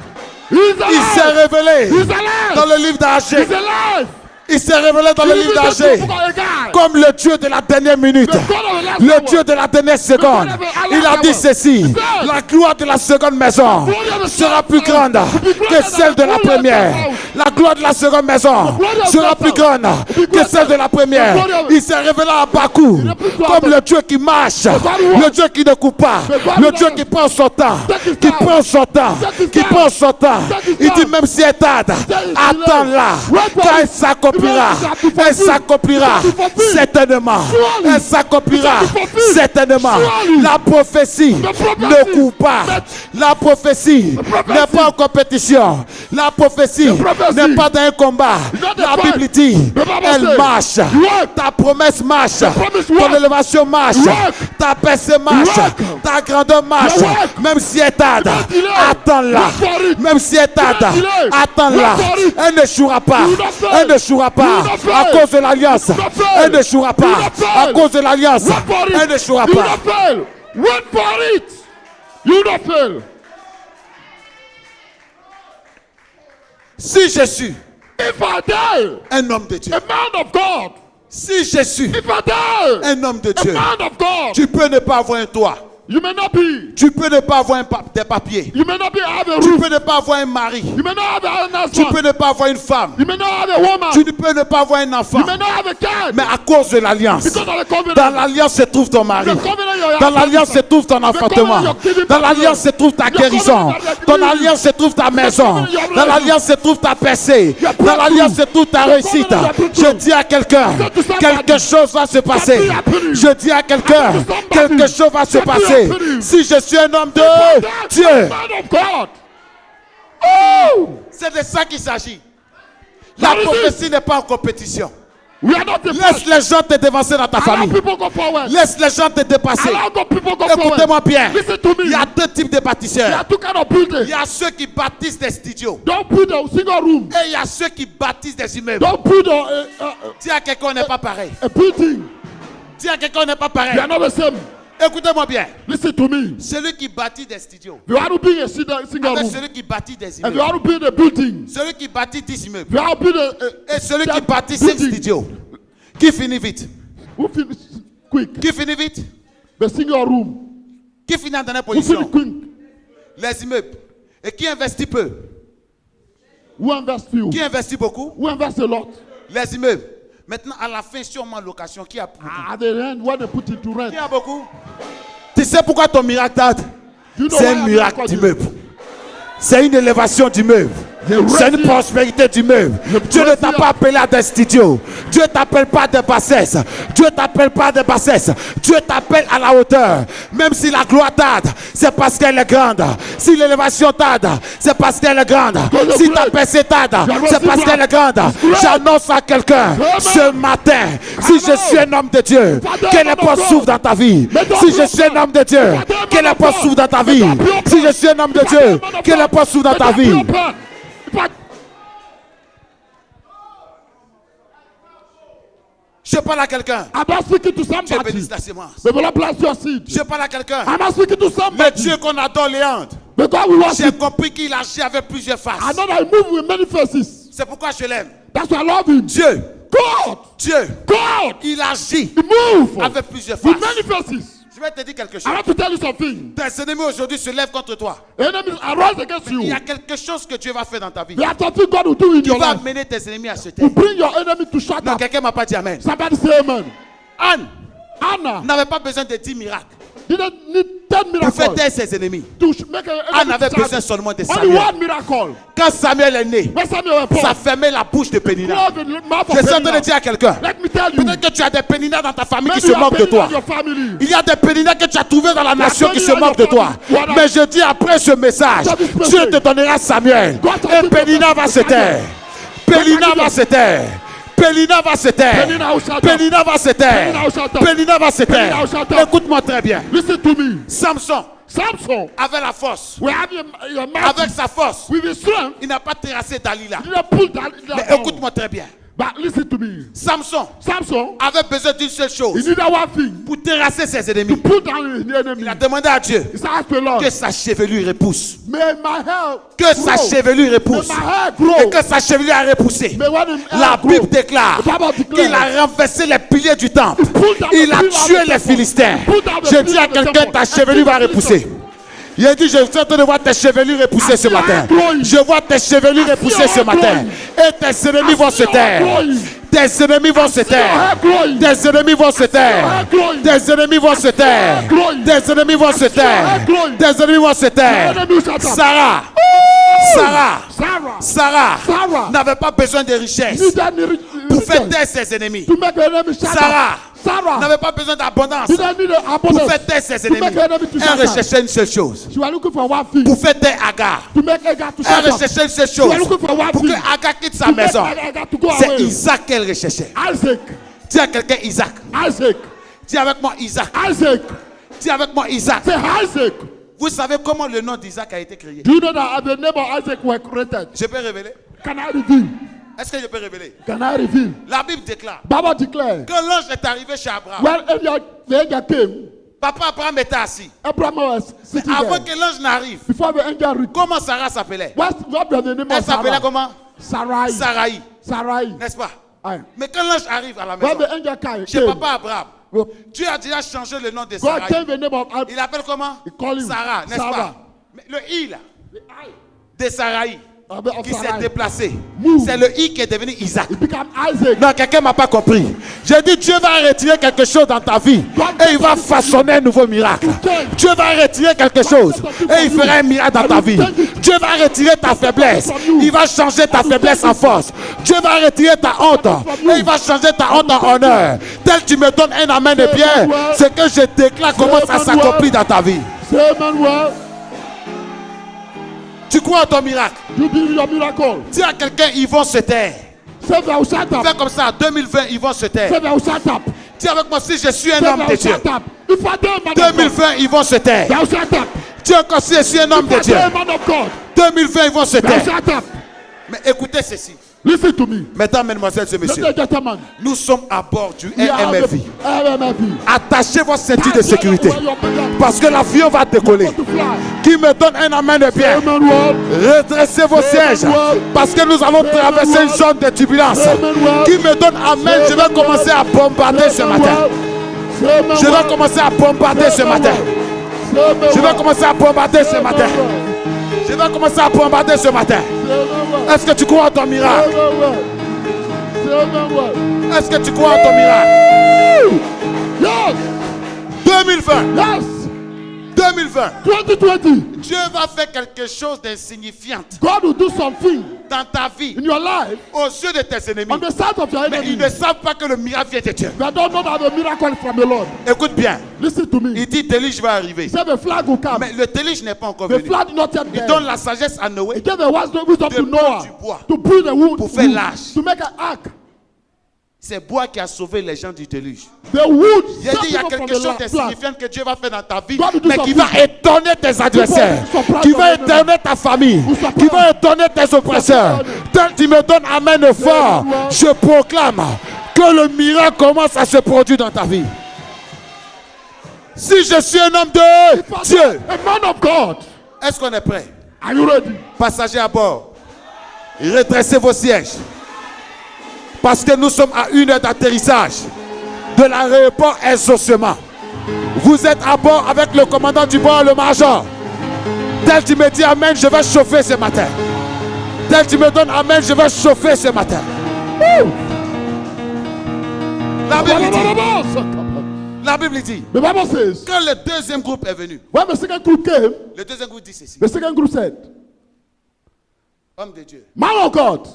He's Il s'est alive. révélé He's alive. dans le livre d'Agé. He's alive. Il s'est révélé dans le livre d'Agé comme le Dieu de la dernière minute, le Dieu de la dernière seconde. Il a dit ceci: la gloire de la seconde maison sera plus grande que celle de la première. La gloire de la seconde maison sera plus grande que celle de la première. Il s'est révélé à Bakou comme le Dieu qui marche, le Dieu qui ne coupe pas, le Dieu qui prend son temps, qui prend son temps, qui prend son temps. Il Il dit même si elle tarde, attends-la. Quand elle s'accomplira, elle s'accomplira certainement. Elle s'accomplira certainement. La prophétie ne court pas. La prophétie n'est pas en compétition. La prophétie n'est pas dans un combat. La Bible dit, elle marche. Ta promesse marche. Ton élévation marche. Ta percée marche. Ta grandeur marche. Même si elle tarde, attends-la. Même si elle tarde, attends-la. Elle ne jouera pas. Elle ne jouera pas. À cause de l'alliance. Elle ne jouera pas. À cause de l'alliance. Elle ne jouera pas. Wait for it. You don't fail. Si je suis If I die, un homme de Dieu, a man of God. si je suis If I die, un homme de a Dieu, man of God. tu peux ne pas avoir un toit. You may not be. Tu peux ne pas avoir des papiers. You may not be have a Tu roof. peux ne pas avoir un mari. You may not have an Tu peux husband. ne pas avoir une femme. You may not have a woman. Tu ne peux ne pas avoir un enfant. You may not have a child. Mais à cause de l'alliance, Because of the covenant. dans l'alliance se trouve ton mari. The covenant you Dans have. l'alliance se trouve ton enfantement. Dans l'alliance se trouve ta guérison. Dans l'alliance se trouve ta maison. Dans l'alliance se trouve ta percée. Dans l'alliance se trouve ta réussite. Je dis à quelqu'un, quelque chose va se passer. Je dis à quelqu'un, quelque chose va se passer. Si je suis un homme de Dieu, Man of God. Oh! c'est de ça qu'il s'agit. La prophétie n'est pas en compétition. We are not the Laisse les gens te dévancer dans ta Allow famille. people go forward. Laisse les gens te dépasser. Allow the people go forward. Écoutez-moi bien. Listen to me. Il y a deux types de There bâtisseurs. are two kind of Il buildings. y a ceux qui bâtissent des studios. Don't build a single room. Et il y a ceux qui bâtissent des immeubles. Don't build Dis à quelqu'un, on n'est pas pareil. a building. Dis à quelqu'un, on n'est pas pareil. They are not the same. Écoutez-moi bien. Listen to me. Celui qui bâtit des studios. If you want to build a single Avec room, celui qui bâtit des if you immeubles. want to build a building, Celui qui bâtit 10 if immeubles. you want to build a Et celui qui bâtit 5 building, studios. Qui finit vite? who finish quick? Qui finit vite? The single room. Qui finit en dernière Who finish position? quick? Les immeubles. Et qui investit peu? Who invest few? Qui investit beaucoup? Who invest a lot? Les immeubles. Maintenant, à la fin, sûrement location. Qui a beaucoup? At the end, when they put it to rent, Qui a beaucoup? Tu sais pourquoi ton miracle tarde? you know C'est why un I'm miracle not d'immeuble. C'est une élévation d'immeuble. C'est une prospérité d'immeuble. Dieu ne t'a pas appelé à des studios. Dieu ne t'appelle pas de bassesse. Dieu ne t'appelle pas de bassesse. Dieu t'appelle à la hauteur. Même si la gloire tarde, c'est parce qu'elle est grande. Si l'élévation tarde, c'est parce qu'elle est grande. Si ta percée tarde, c'est parce qu'elle est grande. J'annonce à quelqu'un ce matin, si je suis un homme de Dieu, que les portes s'ouvrent dans ta vie. Si je suis un homme de Dieu, que les portes s'ouvrent dans ta vie. Si je suis un homme de Dieu, que les portes s'ouvrent dans ta vie. Je parle à quelqu'un. I'm not speaking to Dieu somebody. bénisse ta sémence. May the Lord bless your seed. Je parle à quelqu'un. I'm not speaking to Le somebody. Dieu qu'on adore, Léandre, Because we j'ai worship. compris qu'il agit avec plusieurs faces. I know that he move with many faces. C'est pourquoi je l'aime. That's why I love him. Dieu, God, il agit he move avec plusieurs with faces. many faces. Je vais te dire quelque I chose. want to tell you something. Tes ennemis aujourd'hui se lèvent contre toi. Enemies arise against Il y you. a quelque chose que Dieu va faire dans ta vie. There are something God will do in Tu your vas life. amener tes ennemis à se To taire. bring your enemy to shut Non, up. quelqu'un m'a pas dit amen. Somebody say amen. Anne Anna n'avait pas besoin de 10 miracles didn't need 10 pour faire miracles taire ses ennemis. to make an Anne enemy avait to besoin shut up. seulement de Only Samuel. one miracle. Quand Samuel est né, When Samuel was ça born, fermait la bouche de Pénina. close the mouth of Je suis en train de Penina. dire à quelqu'un, Let me tell you. peut-être que tu as des Péninas dans ta famille qui Maybe se you are moquent de Penina toi. in your family. Il y a des Péninas que tu as trouvés dans la nation qui se Penina moquent de in your toi. family. Mais je dis après ce message, Dieu te donnera Samuel. Et Pénina va se taire. Pénina va se taire. Pénina va se taire. Penina will shut up. Pénina va se taire. Penina will shut up. Pénina va se Penina taire. will shut up. Écoute-moi très bien. Listen to me. Samson Samson, avait la force. we have your Avec mighty sa force, with his strength. il n'a pas terrassé Dalila. He didn't pull that Mais down. écoute-moi très bien. But listen to me. Samson Samson, avait besoin d'une seule he chose needed one thing. pour terrasser ses ennemis. Pull down the enemy. Il a demandé à Dieu He said, ask the Lord, que sa chevelure repousse. may my hair Que sa grow. chevelure May repousse. my hair grow. Et que sa chevelure a repoussé. May when his hair La grow. Bible déclare The Bible declares qu'il a renversé les piliers du temple. pulled down Il the a pillar of tué the les temple. Philistins. Pulled down the Je pillar dis à of the quelqu'un, temple. ta And chevelure va the repousser. Il a dit, je suis en train de voir tes chevelures repousser ce I see matin. her growing. Je vois tes chevelures repousser her ce matin. growing. Et tes ennemis vont se see her taire. growing. Tes ennemis vont se her taire. growing. Tes ennemis vont se taire. her growing. Tes ennemis vont se taire. her growing. Tes ennemis vont se taire. her growing. Tes ennemis vont se taire. Your enemy shut up. Sarah. Sarah n'avait pas besoin de richesse pour faire taire ses ennemis. Sarah n'avait pas besoin d'abondance pour faire taire ses ennemis. Elle recherchait une seule chose. Pour faire taire Agar. Elle recherchait une seule chose. Pour que Agar quitte sa maison. C'est Isaac qu'elle recherchait. Dis à quelqu'un Isaac. Dis avec moi Isaac. Dis avec moi Isaac. Vous savez comment le nom d'Isaac a été créé? Do you know that the name of Isaac was created? Je peux révéler? Can I reveal? Est-ce que je peux révéler? Can I reveal? La Bible déclare. Bible declare. Quand l'ange est arrivé chez Abraham. When the angel came, Papa Abraham était assis. Abraham was sitting Avant there. que l'ange n'arrive. Before the angel reached. Comment Sarah s'appelait? What was the name Elle of s'appelait Sarah? comment? Sarai. Sarai. Sarai. N'est-ce pas? Aye. Mais quand l'ange arrive à la When maison, the angel came, chez Papa Abraham, God Dieu a déjà changé le nom de Sarai. changed the name of Il appelle comment? He call him Sarah, n'est-ce Sarah. pas? Mais le I là, de Sarai, of qui s'est Sarai. déplacé, Move. c'est le I qui est devenu Isaac. It became Isaac. Non, quelqu'un m'a pas compris. J'ai dit Dieu va retirer quelque chose dans ta vie et il va façonner un nouveau miracle. Dieu va retirer quelque chose et il fera un miracle dans ta vie. Dieu va retirer ta faiblesse. Il va changer ta faiblesse en force. Dieu va retirer ta honte et il va changer ta honte en honneur. Tel tu me donnes un amen de bien, ce que je déclare commence à s'accomplir dans ta vie. Say amen well. Tu crois en ton miracle? You believe your miracle. Dis à quelqu'un, ils vont se taire. Say they will shut up. Fais comme ça, 2020, ils vont se taire. Say they will shut up. Dis avec moi, si je suis un Say homme they de will Dieu. shut up. If I do a man of God, 2020, ils vont se taire. they will shut up. Dis encore, si je suis un homme If de I do Dieu. a man of God, 2020, ils vont se they will taire. shut up. Mais écoutez ceci. Listen to me. Mesdames, mesdemoiselles et messieurs, Ladies and gentlemen, nous sommes à bord du we are RMFI. RMFI. Attachez votre ceinture de That's sécurité. where you're being Parce que l'avion va décoller. to fly. Qui me donne un amen de bien? Amen well. Redressez vos sièges. Parce que nous allons traverser une zone de turbulence. Qui me donne amen? Je vais commencer à bombarder ce matin. Je vais commencer à bombarder ce matin. Je vais commencer à bombarder ce matin. Je vais commencer à bombarder ce matin. Est-ce que tu crois en ton miracle? Est-ce que tu crois en ton miracle? Yes, 2020. yes. 2020. 2020. Dieu va faire quelque chose d'insignifiant God will do something dans ta vie in your life aux yeux de tes ennemis. on the side of your Mais ils enemy. ne savent pas que le miracle vient de Dieu. They don't know that the miracle is from the Lord. Écoute bien. Listen to me. Il dit déluge va arriver. Say the flag will come. Mais le déluge n'est pas encore The venu. flag is not yet Il there. donne la sagesse à Noé. He gave the wisdom De to Noah du bois to build a wood pour faire l'arche. to make an ark. C'est bois qui a sauvé les gens du déluge. The wood. J'ai dit il y a saved them quelque from the chose flood. d'insignifiant que Dieu va faire dans ta vie, God will do mais qui va something. étonner tes adversaires, qui va étonner ta famille, qui va étonner tes oppresseurs. Tel tu me donnes amen fort, je proclame que le miracle commence à se produire dans ta vie. Si je suis un homme de Dieu, A man of God. est-ce qu'on est prêt? Are you ready? Passagers à bord, redressez vos sièges. Parce que nous sommes à 1 heure d'atterrissage de l'aéroport Exaucement. Vous êtes à bord avec le commandant du bord, le major. Tel tu me dis amen, je vais chauffer ce matin. Tel tu me donnes amen, je vais chauffer ce matin. La Bible dit, The Bible says, quand le deuxième groupe est venu, when the second group came, le deuxième groupe dit ceci. the second group said, Homme de Dieu, man of God,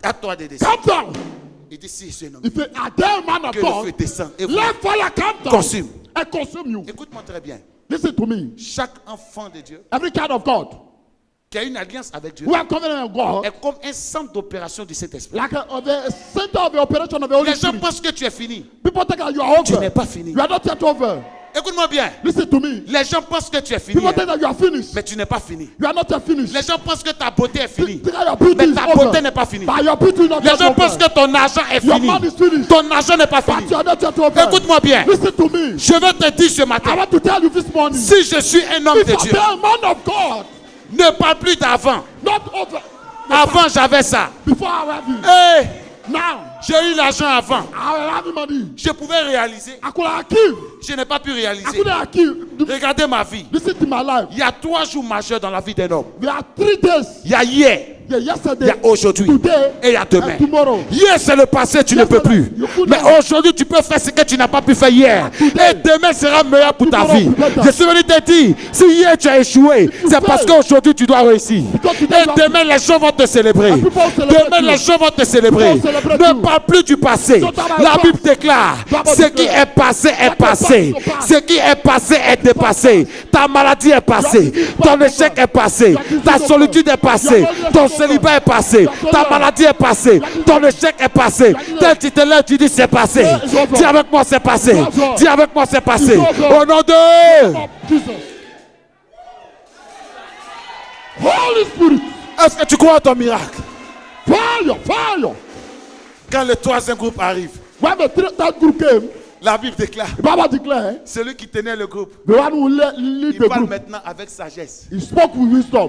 à toi de descendre. come down. Il dit si je suis un homme, If you are there, man of que le feu God, descend et vous let fire come down consume. and consume you. Écoute-moi très bien. Listen to me. Chaque enfant de Dieu Every child of God qui a une alliance avec Dieu who are covenant of God, est comme un centre d'opération du Saint-Esprit. like the center of the operation of the Holy Les gens Spirit. pensent que tu es fini. People think that you are Tu n'es over. pas fini. You are not yet over. Écoute-moi bien. Listen to me. Les gens pensent que tu es fini. People think that you are finished. Mais tu n'es pas fini. You are not yet finished. Les gens pensent que ta beauté est finie. Think that your beauty Mais is ta over. beauté n'est pas finie. But your beauty is not Les yet gens pensent over. que ton argent est Your fini. man is finished. Ton argent n'est pas But fini. you are not yet over. Écoute-moi bien. Listen to me. Je veux te dire ce I matin. want to tell you this morning. Si je suis un homme If de you Dieu, are a man of God, ne parle plus d'avant. not over. Avant, j'avais ça. Before I have you. Hey, Now, J'ai eu l'argent avant. I have money. Je pouvais réaliser. I could have killed. Je n'ai pas pu I réaliser. could have killed. Regardez ma vie. Listen to my life. Il y a 3 jours majeurs dans la vie d'un homme. There are 3 days. Il y a hier, Yeah, il y yesterday, a aujourd'hui today, et il y a demain. and tomorrow. Hier c'est le passé, tu ne peux plus. Mais aujourd'hui tu peux faire ce que tu n'as pas pu faire hier. Et demain sera meilleur pour ta vie. Je suis venu te dire, si hier tu as échoué, c'est parce qu'aujourd'hui tu dois réussir. Et demain les gens vont te célébrer. Demain les gens vont te célébrer. Ne parle plus du passé. La Bible déclare, ce qui est passé est passé. Ce qui est passé est dépassé. Ta maladie est passée. Ton échec est passé. Ta solitude est passée. Ton célibat est passé. Ta maladie est passée. Ton échec est passé. Tel tu te lèves, tu dis c'est passé. Dis avec moi c'est passé. Dis avec moi c'est passé. Au nom de... Jesus. Holy Spirit. Est-ce que tu crois en ton miracle? Fire, fire. Quand le 3e groupe arrive, When that group came, la Bible déclare, the Bible declared, celui qui tenait le groupe, the one who lead il the parle group, maintenant avec sagesse. he spoke with wisdom.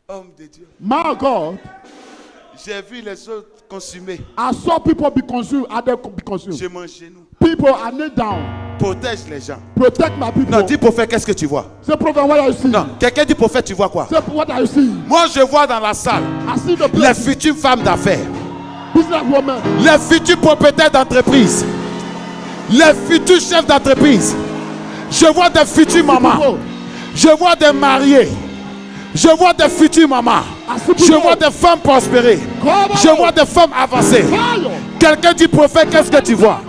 Homme de Dieu. My God, J'ai vu les choses consumées. I saw people be consumed, others be consumed. J'ai mon genou. People are kneel down. Protège les gens. Protect my people. Non, dis prophète, qu'est-ce que tu vois? Say, prophet, what are you seeing? Non, quelqu'un dit prophète, tu vois quoi? Say, what are you seeing? Moi, je vois dans la salle I see the les place, futures femmes d'affaires, businesswoman, les futurs propriétaires d'entreprise, les futurs chefs d'entreprise. Je vois des futures mamans. Je vois des mariés. Je vois des futures mamans. Je vois des femmes prospérer. Je vois des femmes avancées. fire. Quelqu'un dit prophète, qu'est-ce que tu vois?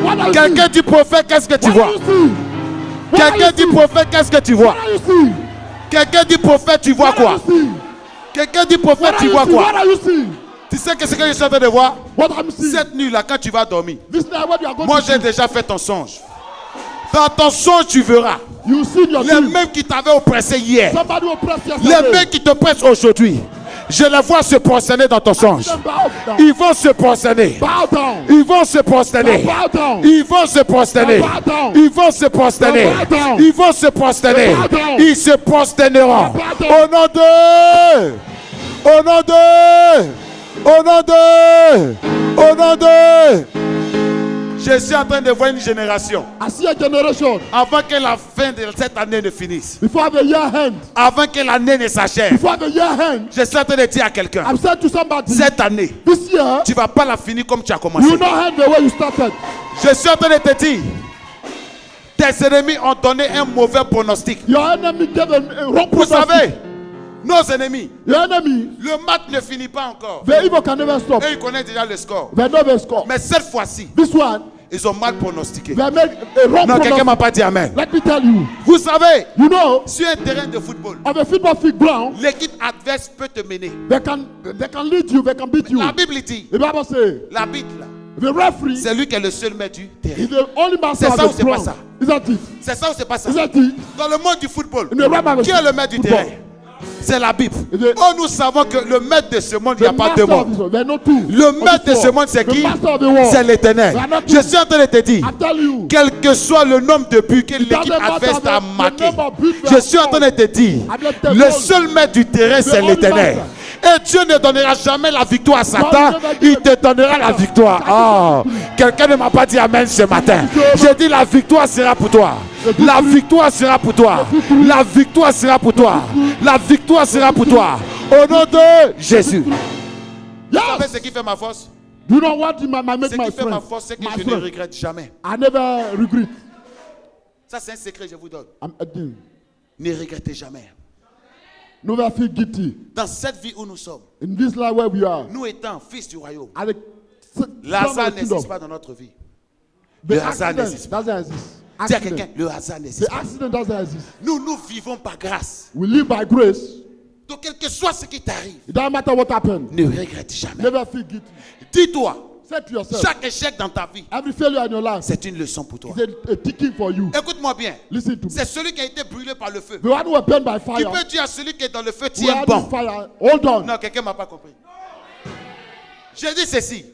What are you Quelqu'un seeing? dit prophète, qu'est-ce que tu What vois? are you seeing? What are Quelqu'un you dit seeing? prophète, qu'est-ce que tu vois? What are you seeing? Quelqu'un dit prophète, tu vois What are quoi? you seeing? Quelqu'un dit What prophète, are tu you vois seeing? What quoi? are you seeing? Tu sais que ce que je suis en train de voir? What I'm seeing? Cette nuit-là, quand tu vas dormir, This night when you are going moi to j'ai sleep, déjà fait ton songe. Dans ton songe, tu verras you see your les dream. mêmes qui t'avaient oppressé hier, Somebody will press les yesterday. mêmes qui te pressent aujourd'hui. Je les vois se prosterner dans ton songe. Then bow down. Ils vont se prosterner. Bow down. Ils vont se prosterner. Bow down. Ils vont se prosterner. Bow down. Ils vont se prosterner. Bow down. Ils vont se prosterner. Bow down. Ils se prosterneront. Bow down. Au nom de... Au nom de... Au nom de... Au nom de... Je suis en train de voir une génération. I see a generation Avant que la fin de cette année ne finisse. before the year end. Avant que l'année ne s'achève. Before the year end, Je suis en train de dire à quelqu'un. I'm saying to somebody, Cette année, this year, tu ne vas pas la finir comme tu as you commencé. will not end the way you started. Je suis en train de te dire, tes ennemis ont donné un mauvais pronostic. Your enemy gave a wrong Vous prognosis. savez, nos ennemis, Your enemy, le match ne finit pas encore. the evil can never stop. Et ils connaissent déjà le score. They never score. Mais cette fois-ci, This one, ils ont mal pronostiqué. they make a wrong Non, quelqu'un prognosis. ne m'a pas dit amen. Let me tell you, Vous savez, you know, sur un terrain de football, on a football field ground, l'équipe adverse peut te mener. they can lead you, they can beat you. La Bible dit, The Bible says, l'arbitre là, the referee c'est lui qui est le seul maître du terrain. is the only master C'est ça ou of the c'est pas ground. ça? Isn't it? C'est ça ou c'est pas ça? Isn't it? Dans le monde du football, In the realm of qui est le maître du football, terrain? C'est la Bible. The- Oh, nous savons que le maître de ce monde, il n'y a the pas deux master of mondes. this world, there are no two. Le of maître de this ce world. monde, c'est The qui? master of the world. C'est l'Éternel. They are not Je two. suis en train de te dire, I tell you, quel que soit le nombre de buts que l'équipe doesn't matter adverse t'a the marqué, number of buts they je have suis en train de te dire, le seul maître du terrain, c'est only l'Éternel. master. Et Dieu ne donnera jamais la victoire à Satan, never il give te donnera la victoire. Ah, quelqu'un ne m'a pas dit amen ce matin. J'ai dit la victoire sera pour toi. La victoire sera pour toi. La victoire sera pour toi. La victoire sera pour toi. Au nom de Jésus. Vous savez yes. ce qui fait ma force? You know what my make Ce my qui fait ma friend? force, c'est que My je ne friend. regrette jamais. I never regret. Ça, c'est un secret, je vous donne. I'm adding. Ne regrettez jamais. Never feel guilty. Dans cette vie où nous sommes, In this life where we are, nous étant fils du royaume, at the Lazare kingdom, n'existe pas dans notre vie. the Le hasard accident n'existe pas. doesn't exist. Dis à Accident. quelqu'un, le hasard The n'existe pas. accident doesn't exist. Nous vivons par grâce. We live by grace. Donc, quel que soit ce qui t'arrive, It doesn't matter what happened. ne regrette jamais. Never feel guilty. Dis-toi, Say to yourself, chaque échec dans ta vie, every failure in your life c'est une leçon pour toi. is a teaching for you. Écoute-moi bien. Listen to me. C'est celui qui a été brûlé par le feu. The one who was burned by Tu fire, peux dire à celui qui est dans le feu, who tiens had bon. this fire, hold on. Non, quelqu'un ne m'a pas compris. Je dis ceci.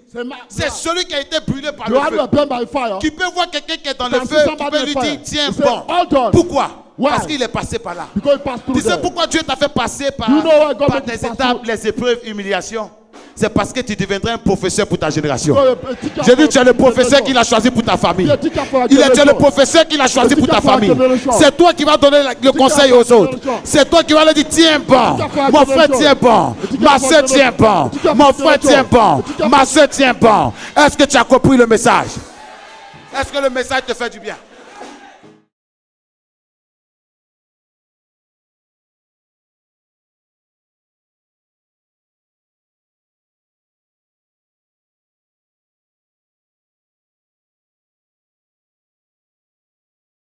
C'est The celui qui a été brûlé par one le who feu. was burned by fire, Qui peut voir quelqu'un qui est dans le can feu, see qui somebody peut lui on dire, fire. tiens He say, bon. hold on. Pourquoi? Why? Parce qu'il est passé par là. because he passed through Tu sais there. pourquoi Dieu t'a fait passer par, You know why God par made you des pass étapes, through? les épreuves, humiliations? c'est parce que tu deviendras un professeur pour ta génération. J'ai dit, tu es le professeur qu'il a choisi pour ta famille. Tu es le professeur qu'il a choisi pour ta famille. C'est toi qui vas donner le conseil aux autres. C'est toi qui vas leur dire, tiens bon, mon frère tient bon, ma soeur tient bon, mon frère tient bon, ma soeur tient bon. Est-ce que tu as compris le message? Est-ce que le message te fait du bien?